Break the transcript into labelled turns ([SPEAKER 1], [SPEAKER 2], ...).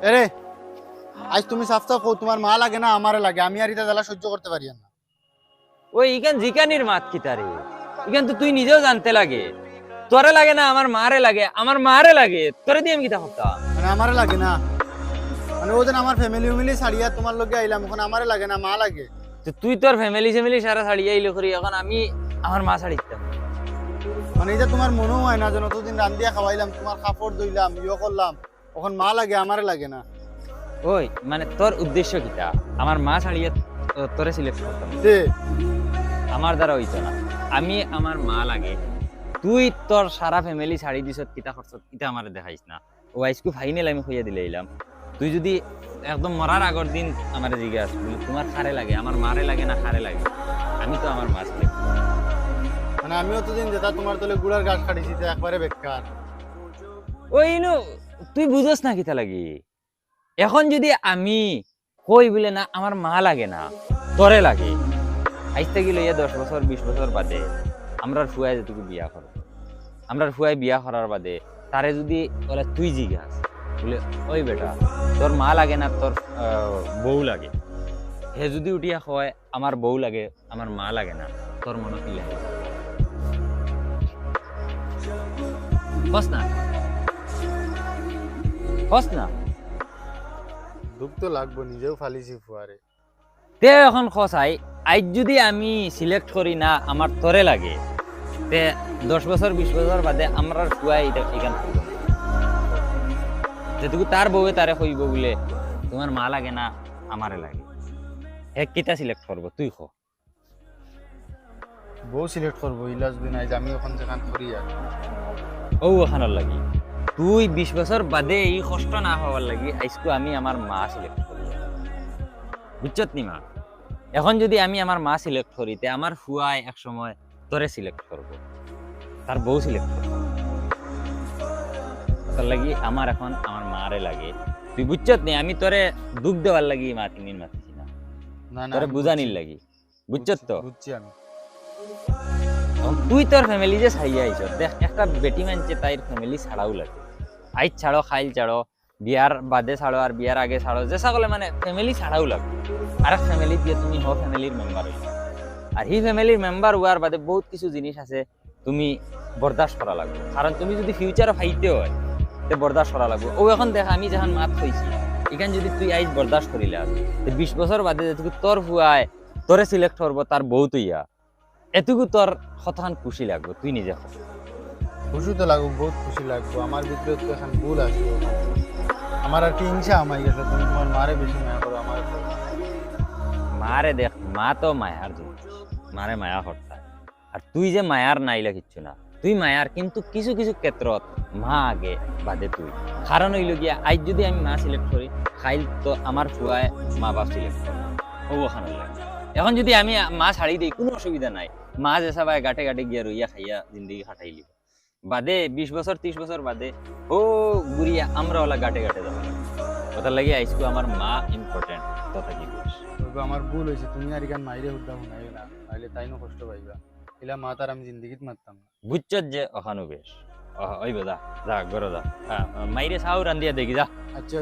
[SPEAKER 1] এরে আজ তুমি সাফ সাফ তোমার মা লাগে না আমারে লাগে, আমি আর এটা জ্বালা সহ্য করতে পারি না।
[SPEAKER 2] ওই ইখান জিকানির মাত কিতারে ইখান তো তুই নিজেও জানতে লাগে, তোরে লাগে না আমার মারে লাগে, আমার মারে লাগে, তোরে দিয়ে আমি কিতা করতাম?
[SPEAKER 1] মানে আমারে লাগে না, মানে ওদিন আমার ফ্যামিলি উমিলি ছাড়িয়া তোমার লগে আইলাম, এখন আমারে লাগে না মা লাগে।
[SPEAKER 2] তো তুই তোর ফ্যামিলি সারা ছাড়িয়ে আইলো করি, এখন আমি আমার মা ছাড়ি দিতাম।
[SPEAKER 1] মানে এটা তোমার মনেও হয় না যে অতদিন রান্দিয়া খাওয়াইলাম, তোমার কাপড় ধুইলাম, ইয়ে করলাম, এখন মা লাগে আমারে লাগে না।
[SPEAKER 2] ওই মানে তোর উদ্দেশ্য কিতা? আমার মা ছাড়িয়ে তোরে সিলেক্ট করতাম?
[SPEAKER 1] দে
[SPEAKER 2] আমার দ্বারা হইতো না, আমি আমার মা লাগে। তুই তোর সারা ফ্যামিলি ছাড়ি দিছ, কিতা করছ কিতা আমারে দেখাইস না। ও আইসকু ফাইনাল আমি হইয়া দিলে এলাম। তুই যদি একদম মরার আগর দিন আমারে জিজ্ঞাস বলি তোমার খারে লাগে, আমার মারে লাগে না খারে লাগে, আমি তো আমার মা সিলেক্ট।
[SPEAKER 1] মানে আমি অতদিন যেটা তোমার তলে গুড়ার গাছ কাটিছি তো একবারে বেকার।
[SPEAKER 2] ওই নো তুই বুঝস না কিতা লাগি। এখন যদি আমি কই বলে না আমার মা লাগে না তোরে লাগে, আইতে গেলে 10 বছর 20 বছর বাদে আমরার ফুয়ায় যেটুকু বিয়া করব, আমরার ফুয়ায় বিয়া করার বাদে তারে যদি বলে তুই জিজ্ঞাস বলে ওই বেটা তোর মা লাগে না তোর বউ লাগে, হে যদি উঠিয়া হয় আমার বউ লাগে আমার মা লাগে না, তোর মনে কি লাগে? বস না বস না
[SPEAKER 1] দুঃখ তো লাগবো, নিজেও ফালিছি ফুয়ারে।
[SPEAKER 2] তে এখন খসাই আজ যদি আমি সিলেক্ট করি না আমার তোরে লাগে, তে 10 বছর 20 বছর বাদে আমরা ফুয়াই এখান করবো না। যেটুকু তার বউয়ে তারে কইব বলে তোমার মা লাগে না আমারে লাগে, এক কিতা সিলেক্ট করবো তুই খ?
[SPEAKER 1] বউ সিলেক্ট করবো, ইলা যদি নাই যে আমি এখন যেখান করি আর
[SPEAKER 2] ও ওখানোর লাগি তুই 20 বছর বাদে এই কষ্ট না হওয়ার লাগি আজকে আমি আমার মা সিলেক্ট করি, বুঝছত নি মা? এখন যদি আমি আমার মা সিলেক্ট করি তে আমার ফুয়াই এক সময় তোরে সিলেক্ট করব, তার বউ সিলেক্ট করবো, তার লাগি আমার এখন আমার মারে লাগে। তুই বুঝছত নি আমি তোরে দুঃখ দেওয়ার লাগি মা তিনদিন মাতিছি না,
[SPEAKER 1] না না
[SPEAKER 2] তোরে
[SPEAKER 1] আমি
[SPEAKER 2] বুঝানির
[SPEAKER 1] বুঝছি,
[SPEAKER 2] লাগি, বুঝছত তো?
[SPEAKER 1] বুঝছি আমি।
[SPEAKER 2] এখন তুই তোর ফ্যামিলি যে ছাইয়া আইছ, দেখ একটা বেটি মানছে তাইর ফ্যামিলি ছাড়াও লাগে, আইজ ছাড়ো খাইল ছাড়ো, বিয়ার বাদে ছাড়ো আর বিয়ার আগে ছাড়ো, যে সকলে মানে ফ্যামিলি ছাড়াও লাগে। আর ফ্যামিলি দিয়ে তুমি হ ফ্যামিলির মেম্বার হইছ, আর হি ফ্যামিলির মেম্বার হওয়ার বাদে বহুত কিছু জিনিস আছে তুমি বরদাস্ত করা লাগবে, কারণ তুমি যদি ফিউচারে ফাইতে হয় তে বরদাস্ত করা লাগবে। ও এখন দেখ আমি যখন মাত হইছি এখান যদি তুই আইজ বরদাস্ত করিলে আস, 20 বছর বাদে যেটুকু তোর ফুয়ায় তোরে সিলেক্ট করবো তার বউ তুইয়া, এটুকু তোর কতখান খুশি লাগবে তুই নিজে খ?
[SPEAKER 1] খুশি তো লাগবো, বহুত খুশি লাগবো। আমার ভিতরে তো এখন ভুল আসবে, আমার আর কি হিংসা আমায় গেছে, তুমি তোমার মারে বেশি মায়া করো আমার।
[SPEAKER 2] মারে দেখ মা তো মায়ার জিনিস, মারে মায়া করতা, আর তুই যে মায়ার নাইলা কিচ্ছু না, তুই মায়ার কিন্তু কিছু কিছু ক্ষেত্রত মা আগে বাদে তুই। কারণ হইল গিয়া আজ যদি আমি মা সিলেক্ট করি খাইল তো আমার ফুয়ায় মা বাপ সিলেক্ট করবো, ও ওখানে লাগে। এখন যদি আমি মা ছাড়ি দিই কোনো অসুবিধা নাই, মা যে সবাই গাটে গাটে গিয়া রইয়া খাইয়া জিন্দগি খাটাইলি বাদে 20 বছর 30 বছর বাদে ও গুড়িয়া আমরা ওলা গাটে গাটে যাবো, ওটার লাগে আইসকু আমার মা ইম্পর্টেন্ট কথা কি করিস?
[SPEAKER 1] আমার ভুল হয়েছে, তুমি আর এখান মাইরে হুদ্দা শুনাই না, নাইলে তাইনো কষ্ট পাইবা। এলা মা তার আমি জিন্দগিত মারতাম না।
[SPEAKER 2] বুঝছত যে ওখানো বেশ ওই যা যা গরো যা, মাইরে চাও রান্দিয়া দেখি যা।
[SPEAKER 1] আচ্ছা।